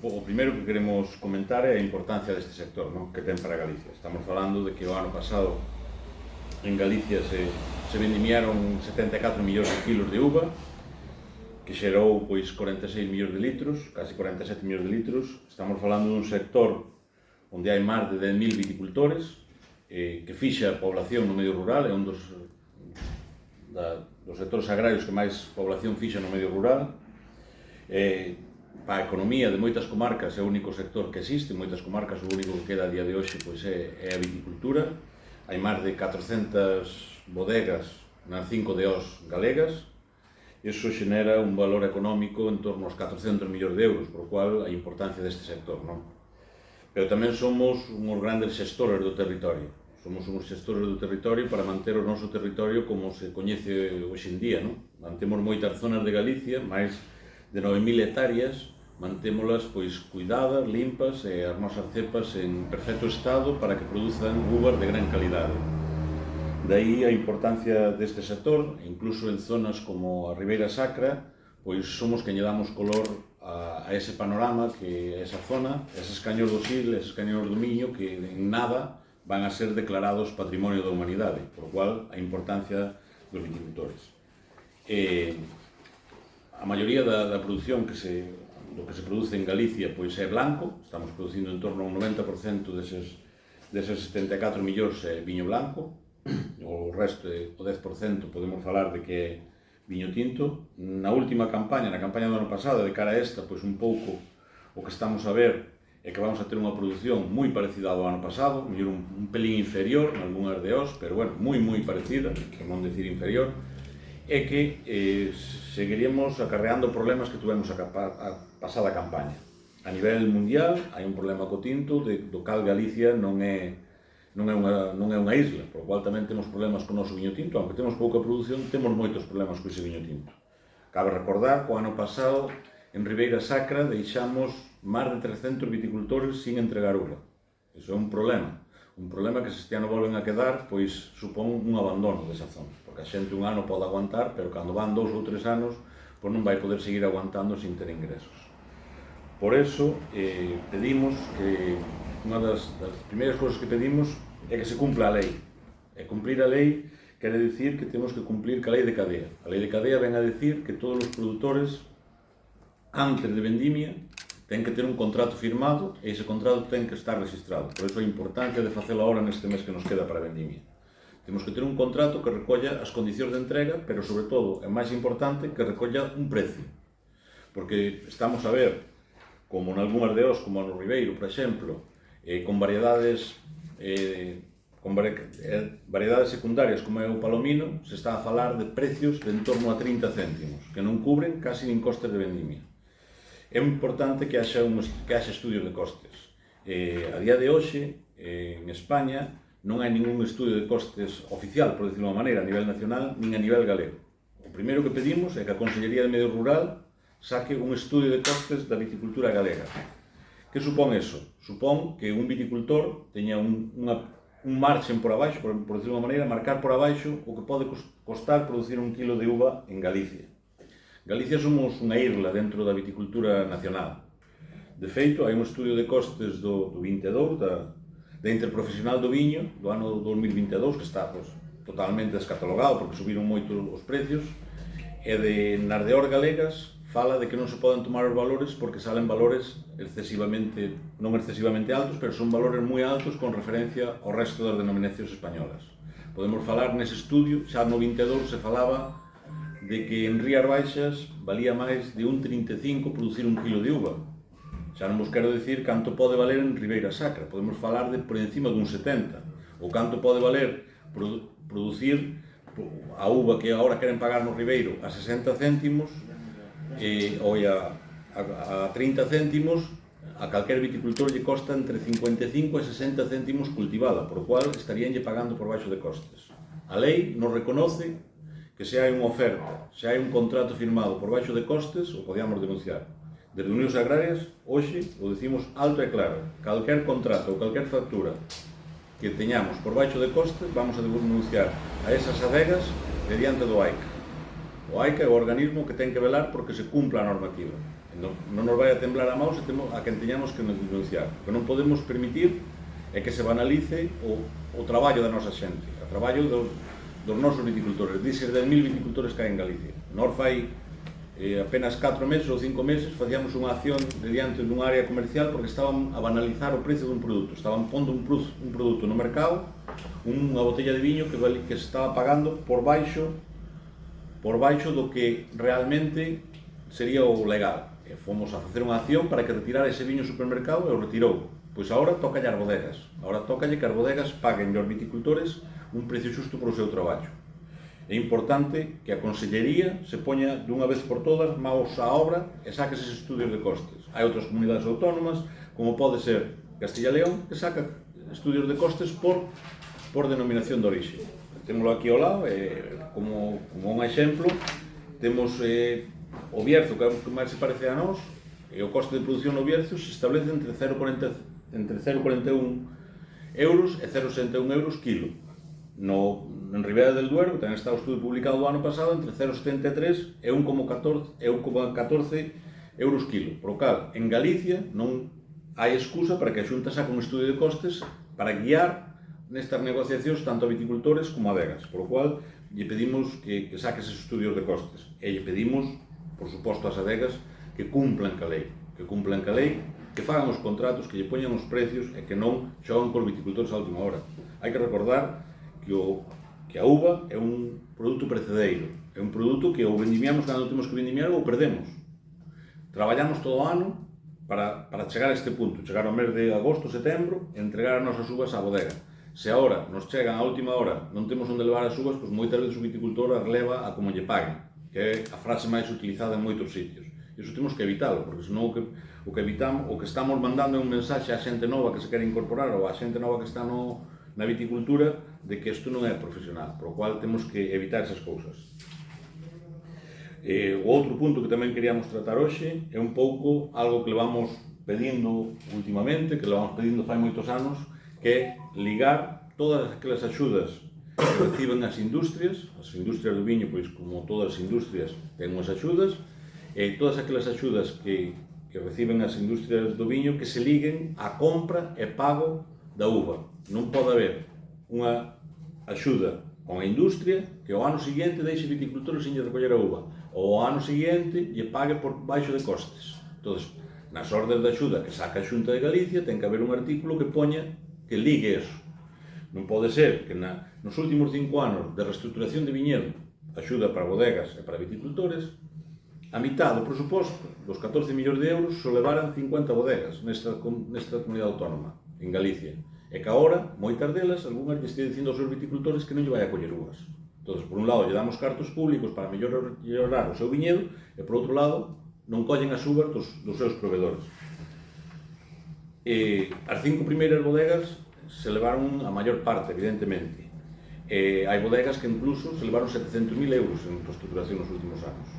o primeiro que queremos comentar é a importancia deste sector, non? Que ten para Galicia. Estamos falando de que o ano pasado en Galicia se vendimiaron 74 millóns de kilos de uva, que xerou pois 46 millóns de litros, casi 47 millóns de litros. Estamos falando dun sector onde hai máis de 10.000 viticultores, que fixa a población no medio rural, é un dos sectores agrarios que máis población fixa no medio rural. Para a economía de moitas comarcas é o único sector que existe, moitas comarcas o único que queda a día de hoxe pois é a viticultura. Hai máis de 400 bodegas nas 5 DOs galegas. Iso xenera un valor económico en torno aos 400 millóns de euros, por cual a importancia deste sector, non? Pero tamén somos uns grandes xestores do territorio. Somos uns xestores do territorio para manter o noso territorio como se coñece hoxe en día, non? Mantemos moitas zonas de Galicia, máis de 9.000 hectáreas, mantémolas pois cuidadas, limpas e as nosas cepas en perfecto estado para que produzan uvas de gran calidade. Daí a importancia deste sector, incluso en zonas como a Ribeira Sacra, pois somos que lle damos color a ese panorama, que esa zona, eses caños do Sil, eses caños do Miño, que en nada van a ser declarados Patrimonio da Humanidade, por cual a importancia dos viticultores. A maioría da produción do que se produce en Galicia pois é blanco, estamos producindo en torno a un 90% deses 74 millóns é viño blanco, o resto, o 10% podemos falar de que é viño tinto. Na última campaña, na campaña do ano pasado, de cara a esta, pois un pouco o que estamos a ver é que vamos a ter unha produción moi parecida ao ano pasado, mellor un pelín inferior, en algunhas DOs, pero bueno, moi parecida, por non decir inferior, é que seguiríamos acarreando problemas que tuvemos a pasada campaña. A nivel mundial hai un problema co tinto, do cal Galicia non é unha isla, por cual tamén temos problemas co noso viño tinto, aunque temos pouca produción, temos moitos problemas co ese viño tinto. Cabe recordar que o ano pasado en Ribeira Sacra deixamos máis de 300 viticultores sin entregar uva. Iso é un problema que se este ano volven a quedar, pois supón un abandono desa zona, porque a xente un ano pode aguantar, pero cando van 2 ou 3 anos, pois non vai poder seguir aguantando sin ter ingresos. Por eso, pedimos que unha das primeiras cousas que pedimos é que se cumpla a lei. E cumplir a lei quere dicir que temos que cumplir ca lei de cadea. A lei de cadea ven a dicir que todos os produtores, antes de vendimia, ten que ter un contrato firmado e ese contrato ten que estar registrado. Por iso a importancia de facelo agora neste mes que nos queda para a vendimia. Temos que ter un contrato que recolla as condicións de entrega, pero sobre todo, é máis importante, que recolla un precio. Porque estamos a ver, como en algunhas DOs, como no Ribeiro, por exemplo, con variedades secundarias como é o palomino, se está a falar de precios de en torno a 30 céntimos, que non cubren casi nin costes de vendimia. É importante que haxa estudios de costes. A día de hoxe, en España, non hai ningún estudio de costes oficial, por decirlo de unha maneira, a nivel nacional, nin a nivel galego. O primeiro que pedimos é que a Consellería de Medio Rural saque un estudio de costes da viticultura galega. Que supón eso? Supón que un viticultor teña un marxen por abaixo, por decirlo de unha maneira, marcar por abaixo o que pode costar producir un kilo de uva en Galicia. Galicia somos unha isla dentro da viticultura nacional. De feito, hai un estudio de costes do 22, da Interprofesional do Viño, do ano 2022, que está totalmente descatalogado porque subiron moito os precios, e nas DOs galegas fala de que non se poden tomar os valores porque salen valores non excesivamente altos, pero son valores moi altos con referencia ao resto das denominacións españolas. Podemos falar nese estudio, xa no 22 se falaba de que en Rías Baixas valía máis de 1,35 producir un kilo de uva. Xa non vos quero dicir canto pode valer en Ribeira Sacra, podemos falar de por encima dun 70, ou canto pode valer producir a uva que agora queren pagar no Ribeiro a 60 céntimos ou a 30 céntimos, a calquer viticultor lle costa entre 55 e 60 céntimos cultivada, por o cual estaríanlle pagando por baixo de costes. A lei nos reconoce que se hai unha oferta, se hai un contrato firmado por baixo de costes, o podíamos denunciar. Desde Unións Agrarias, hoxe, o decimos alto e claro, calquer contrato ou calquer factura que teñamos por baixo de costes, vamos a denunciar a esas adegas mediante do AICA. O AICA é o organismo que ten que velar porque se cumpla a normativa. Non nos vai a temblar a mão se temos a quen teñamos que denunciar. O que non podemos permitir é que se banalice o traballo da nosa xente, o traballo dos nosos viticultores. Dices 10.000 viticultores que hai en Galicia. Nós fai apenas 4 meses ou 5 meses facíamos unha acción diante dun área comercial porque estaban a banalizar o precio dun produto. Estaban pondo un produto no mercado, unha botella de viño que se estaba pagando por baixo do que realmente sería o legal. E fomos a facer unha acción para que retirara ese viño ao supermercado e o retirou. Pois agora tocalle as bodegas. Agora tocalle que as bodegas paguen aos viticultores un precio xusto por o seu traballo. É importante que a Consellería se poña dunha vez por todas maos á obra e saque eses estudios de costes. Hai outras comunidades autónomas, como pode ser Castilla e León, que saca estudios de costes por denominación de orixe. Témolo aquí ao lado, como un exemplo, temos o Bierzo, que é o que máis se parece a nós, e o coste de produción no Bierzo se establece entre 0,41 euros e 0,61 euros kilo. En Ribera del Duero, que tamén está o estudo publicado do ano pasado, entre 0,73 e 1,14 euros kilo. Por o cal, en Galicia non hai excusa para que a Xunta saque un estudio de costes para guiar nestas negociacións tanto a viticultores como a adegas. Por o cual, lle pedimos que saque eses estudios de costes. E lle pedimos, por suposto, ás adegas que cumplan ca lei, que fagan os contratos, que lle poñan os precios e que non xogan cos viticultores á última hora. Hai que recordar que a uva é un produto precedeiro, é un produto que ou vendimiamos cando temos que vendimiar ou perdemos. Traballamos todo o ano para chegar a este punto, chegar ao mes de agosto, setembro, e entregar as nosas uvas á bodega. Se agora nos chegan á última hora, non temos onde levar as uvas, pois moitas veces o viticultor as leva a como lle paguen, que é a frase máis utilizada en moitos sitios. Iso temos que evitalo, porque senón o que estamos mandando é un mensaxe á xente nova que se quere incorporar ou á xente nova que está na viticultura de que isto non é profesional, por o cual temos que evitar esas cousas. O outro punto que tamén queríamos tratar hoxe é un pouco algo que levamos pedindo últimamente, que levamos pedindo fai moitos anos, que é ligar todas aquelas axudas que reciben as industrias do viño, pois como todas as industrias ten unhas axudas, e todas aquelas axudas que reciben as industrias do viño que se liguen á compra e pago da uva. Non pode haber unha axuda a unha industria que ao ano seguinte deixe viticultores sin recoller a uva, ou ao ano seguinte lle pague por baixo de costes. Entón, nas ordes de axuda que saca a Xunta de Galicia ten que haber un artículo que poña que ligue eso. Non pode ser que nos últimos 5 anos de reestructuración de viñedo, axuda para bodegas e para viticultores, a mitad do presuposto, dos 14 millóns de euros, só levaran 50 bodegas nesta comunidade autónoma, en Galicia. E que agora, moitas delas, algunhas lle estén dicindo aos seus viticultores que non lle vai a coller uvas. Entón, por un lado, lle damos cartos públicos para mellorar o seu viñedo, e por outro lado, non collen as uvas dos seus proveedores. As 5 primeiras bodegas se levaron a maior parte, evidentemente. Hai bodegas que incluso se levaron 700.000 euros en reestructuración nos últimos anos.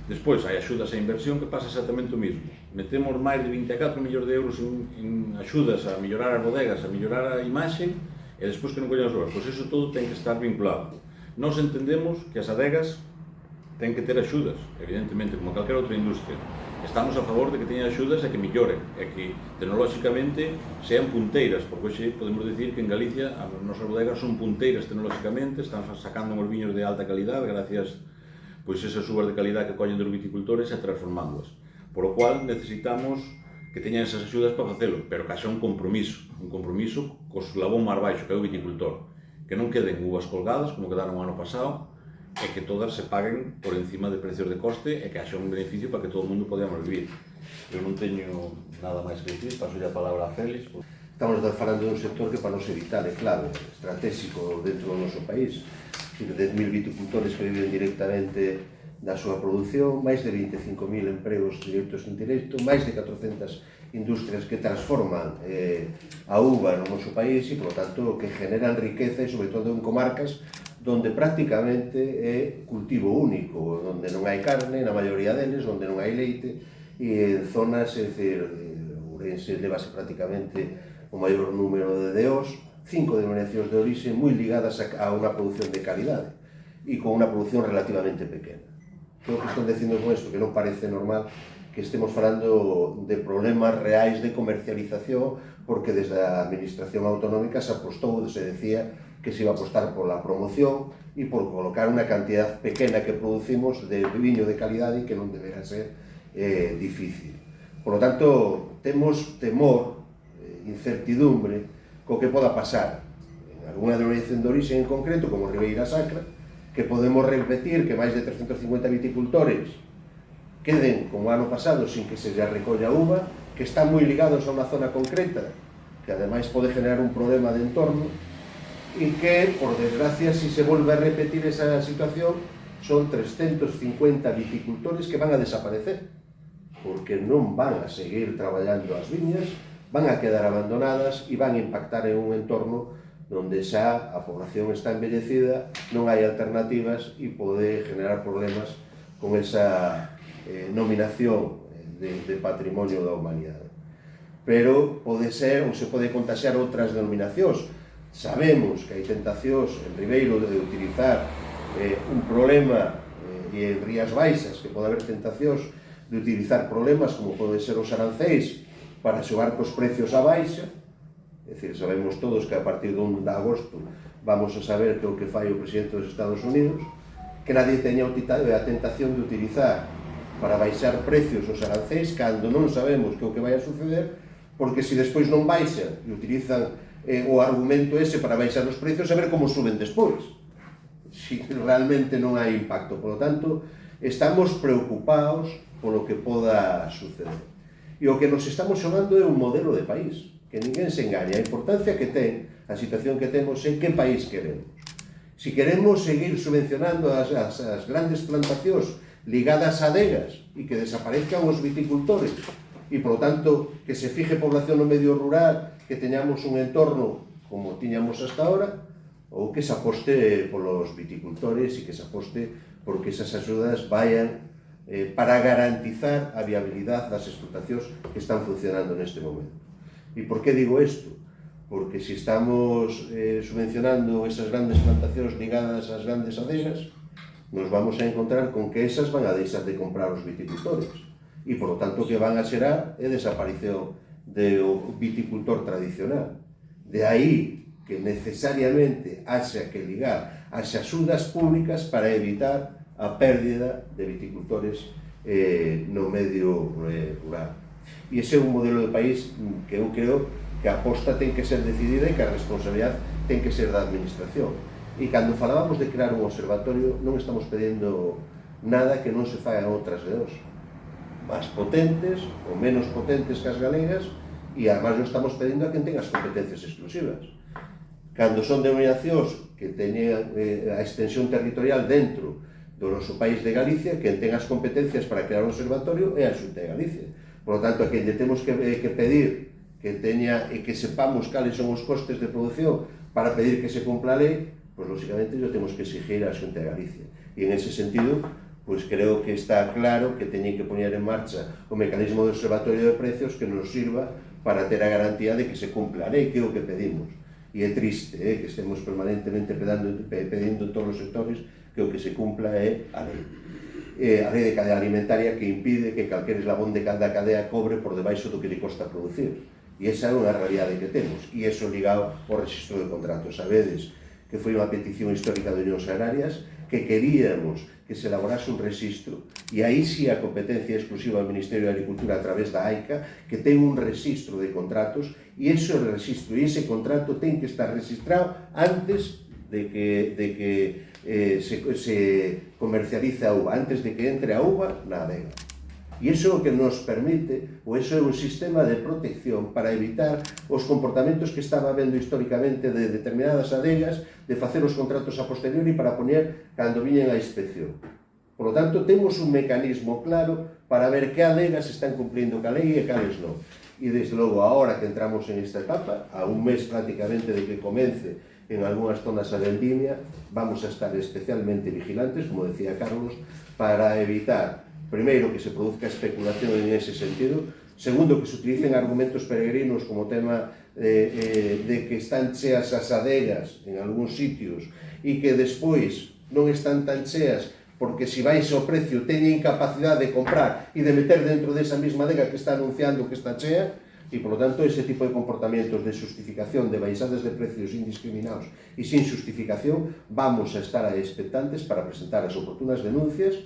Despois, hai axudas a inversión que pasa exactamente o mesmo. Metemos máis de 24 millóns de euros en axudas a mellorar as bodegas, a mellorar a imaxe, e despois que non collen as uvas. Pois iso todo ten que estar vinculado. Nós entendemos que as adegas ten que ter axudas, evidentemente, como calquera outra industria. Estamos a favor de que teñan axudas e que melloren, e que tecnolóxicamente sean punteiras, porque hoxe podemos dicir que en Galicia as nosas bodegas son punteiras tecnolóxicamente, están sacando uns viños de alta calidad, gracias pois esas uvas de calidad que collen dos viticultores e transformándoas. Por o cual necesitamos que teñan esas axudas para facelo, pero que haxa un compromiso co eslabón máis baixo, que é o viticultor, que non queden uvas colgadas como quedaron o ano pasado, e que todas se paguen por encima de precios de coste e que haxa un beneficio para que todo o mundo podamos vivir. Eu non teño nada máis que dicir, paso a palabra a Félix. Estamos falando dun sector que para nos evitar é clave, estratégico dentro do noso país. 10.000 viticultores que viven directamente da súa produción, máis de 25.000 empregos directos e indirectos, máis de 400 industrias que transforman a uva no noso país e, por lo tanto, que generan riqueza e, sobre todo, en comarcas donde prácticamente é cultivo único, onde non hai carne, na maioría deles, onde non hai leite, e en zonas, é dicir, Ourense levase prácticamente o maior número de DOs, 5 denominacións de orixe moi ligadas a unha produción de calidade e con unha produción relativamente pequena. O que están dicindo con isto, que non parece normal, que estemos falando de problemas reais de comercialización, porque desde a Administración Autonómica se apostou, se decía que se iba a apostar pola promoción e por colocar unha cantidad pequena que producimos de viño de calidade que non deberá ser difícil. Por lo tanto, temos temor, incertidumbre, co que poda pasar en alguna denominación de origen en concreto, como Ribeira Sacra, que podemos repetir que máis de 350 viticultores queden, como ano pasado, sin que se lle recolla uva, que están moi ligados a unha zona concreta, que ademais pode generar un problema de entorno, e que, por desgracia, si se volve a repetir esa situación, son 350 viticultores que van a desaparecer, porque non van a seguir traballando as viñas, van a quedar abandonadas e van a impactar en un entorno onde xa a población está envellecida, non hai alternativas e pode generar problemas con esa nominación de patrimonio da humanidade. Pero pode ser, ou se pode contaxiar outras denominacións. Sabemos que hai tentacións en Ribeiro de utilizar un problema e en Rías Baixas, que pode haber tentacións de utilizar problemas como pode ser os arancéis para xogar cos precios a baixa. É dicir, sabemos todos que a partir do 1 de agosto vamos a saber que o que fai o presidente dos Estados Unidos, que nadie teña a tentación de utilizar para baixar precios os arancéis cando non sabemos que o que vai a suceder, porque se despois non baixan e utilizan o argumento ese para baixar os precios, a ver como suben despois, si realmente non hai impacto. Por lo tanto, estamos preocupados polo que poda suceder. E o que nos estamos xogando é un modelo de país, que ninguén se engañe. A importancia que ten a situación que temos é que país queremos. Si queremos seguir subvencionando as grandes plantacións ligadas a adegas e que desaparezcan os viticultores e, por lo tanto, que se fije población no medio rural, que teñamos un entorno como tiñamos hasta ahora, ou que se aposte polos viticultores e que se aposte porque esas axudas vayan para garantizar a viabilidade das explotacións que están funcionando neste momento. E por que digo isto? Porque se estamos subvencionando esas grandes plantacións ligadas ás grandes adegas, nos vamos a encontrar con que esas van a deixar de comprar os viticultores e, por lo tanto, que van a xerar é desaparición do viticultor tradicional. De aí que necesariamente haxa que ligar as axudas públicas para evitar a pérdida de viticultores no medio rural. E ese é un modelo de país que eu creo que a aposta ten que ser decidida e que a responsabilidade ten que ser da administración. E cando falábamos de crear un observatorio, non estamos pedindo nada que non se faga en outras leos, máis potentes ou menos potentes que as galegas, e además non estamos pedindo a quen tenga as competencias exclusivas. Cando son denominacións que teñen a extensión territorial dentro do noso país de Galicia, quen ten as competencias para crear un observatorio é a Xunta de Galicia. Por lo tanto, a quen lle temos que pedir que teña e que sepamos cales son os costes de produción para pedir que se cumpla a lei, pois, lógicamente, yo temos que exigir a Xunta de Galicia. E, en ese sentido, pois creo que está claro que teñen que poñer en marcha o mecanismo de observatorio de precios que nos sirva para ter a garantía de que se cumpla a lei, que é o que pedimos. E é triste que estemos permanentemente pedindo en todos os sectores que o que se cumpla é a lei. A lei de cadea alimentaria que impide que calquer eslabón de cada cadea cobre por debaixo do que lle costa producir. E esa é unha realidade que temos. E iso ligado ao registro de contratos. Sabedes que foi unha petición histórica de Unións Agrarias que queríamos que se elaborase un registro, e aí sí a competencia exclusiva do Ministerio de Agricultura a través da AICA, que ten un registro de contratos, e ese registro e ese contrato ten que estar registrado antes de que se comercialice a uva, antes de que entre a uva na adega. E iso é o que nos permite, ou iso é un sistema de protección para evitar os comportamentos que estaba habendo históricamente de determinadas adegas, de facer os contratos a posteriori para poñer cando viñen a inspección. Por lo tanto, temos un mecanismo claro para ver que adegas están cumplindo ca lei e cales non. E, desde logo, agora que entramos en esta etapa, a un mes prácticamente de que comence en algunhas zonas a vendimia, vamos a estar especialmente vigilantes, como decía Carlos, para evitar, primeiro, que se produzca especulación en ese sentido, segundo, que se utilicen argumentos peregrinos como tema de que están cheas as adegas en algúns sitios e que despois non están tan cheas porque se baixa o precio teña incapacidade de comprar e de meter dentro desa mesma adega que está anunciando que está chea, e, por lo tanto, ese tipo de comportamentos de justificación de baixadas de precios indiscriminados e sin justificación, vamos a estar expectantes para presentar as oportunas denuncias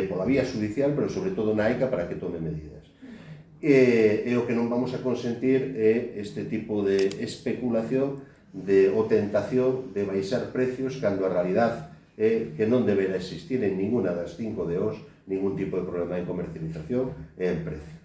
pola vía judicial, pero sobre todo na AICA para que tome medidas. E o que non vamos a consentir é este tipo de especulación ou tentación de baixar precios cando a realidade é que non deberá existir en ninguna das 5 DOs ningún tipo de problema de comercialización e en precio.